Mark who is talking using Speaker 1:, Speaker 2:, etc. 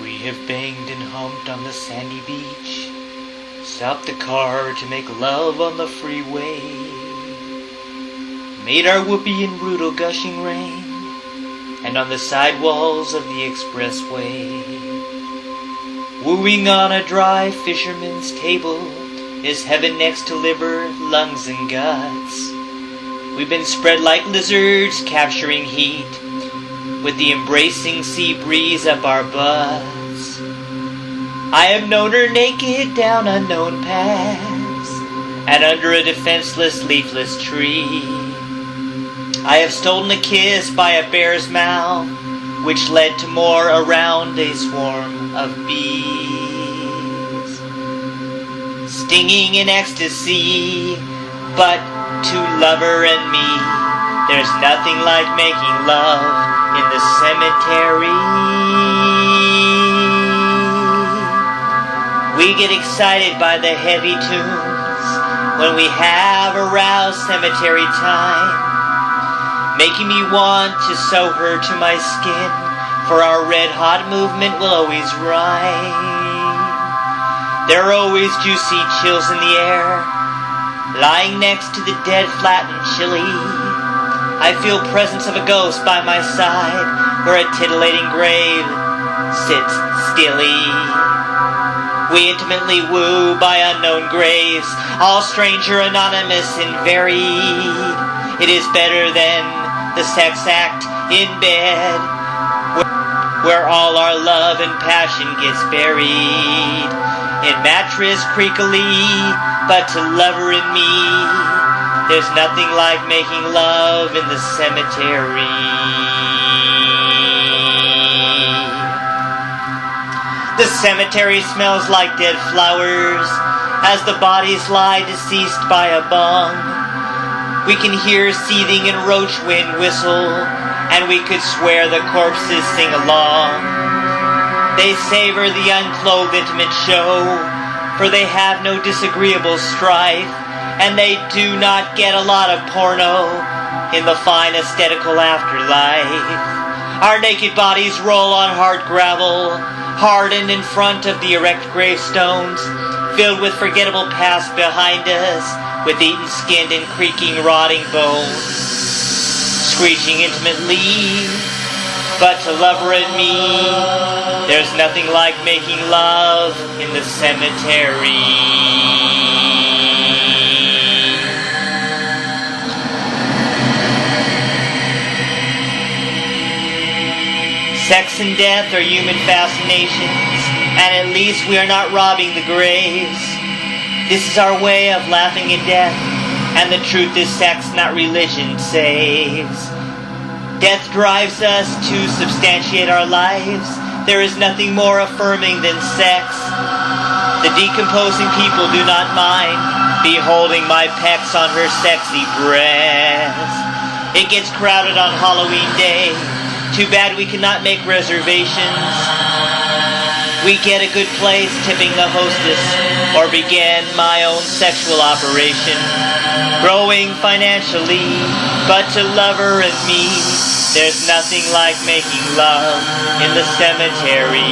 Speaker 1: We have banged and humped on the sandy beach, stopped the car to make love on the freeway, made our whoopee in brutal gushing rain, and on the sidewalls of the expressway. Wooing on a dry fisherman's table is heaven next to liver, lungs, and guts. We've been spread like lizards capturing heat, with the embracing sea breeze up our butts. I have known her naked down unknown paths, and under a defenseless leafless tree. I have stolen a kiss by a bear's mouth, which led to more around a swarm of bees. Stinging in ecstasy, but to lover and me, there's nothing like making love in the cemetery. We get excited by the heavy tunes when we have aroused cemetery time, making me want to sew her to my skin, for our red-hot movement will always rhyme. There are always juicy chills in the air, lying next to the dead, flat and chilly. I feel presence of a ghost by my side, where a titillating grave sits stilly. We intimately woo by unknown graves, all stranger, anonymous, and varied. It is better than the sex act in bed, where all our love and passion gets buried in mattress creakily, but to lover and me, there's nothing like making love in the cemetery. The cemetery smells like dead flowers as the bodies lie deceased by a bung. We can hear seething and roach wind whistle, and we could swear the corpses sing along. They savor the unclothed intimate show, for they have no disagreeable strife, and they do not get a lot of porno in the fine aesthetical afterlife. Our naked bodies roll on hard gravel, hardened in front of the erect gravestones, filled with forgettable past behind us, with eaten, skinned, and creaking, rotting bones, screeching intimately. But to lover and me, there's nothing like making love in the cemetery. Sex and death are human fascinations, and at least we are not robbing the graves. This is our way of laughing at death, and the truth is sex, not religion, saves. Death drives us to substantiate our lives. There is nothing more affirming than sex. The decomposing people do not mind beholding my pecs on her sexy breast. It gets crowded on Halloween Day. Too bad we cannot make reservations. We get a good place tipping the hostess, or begin my own sexual operation, growing financially, but to lover and me, there's nothing like making love in the cemetery.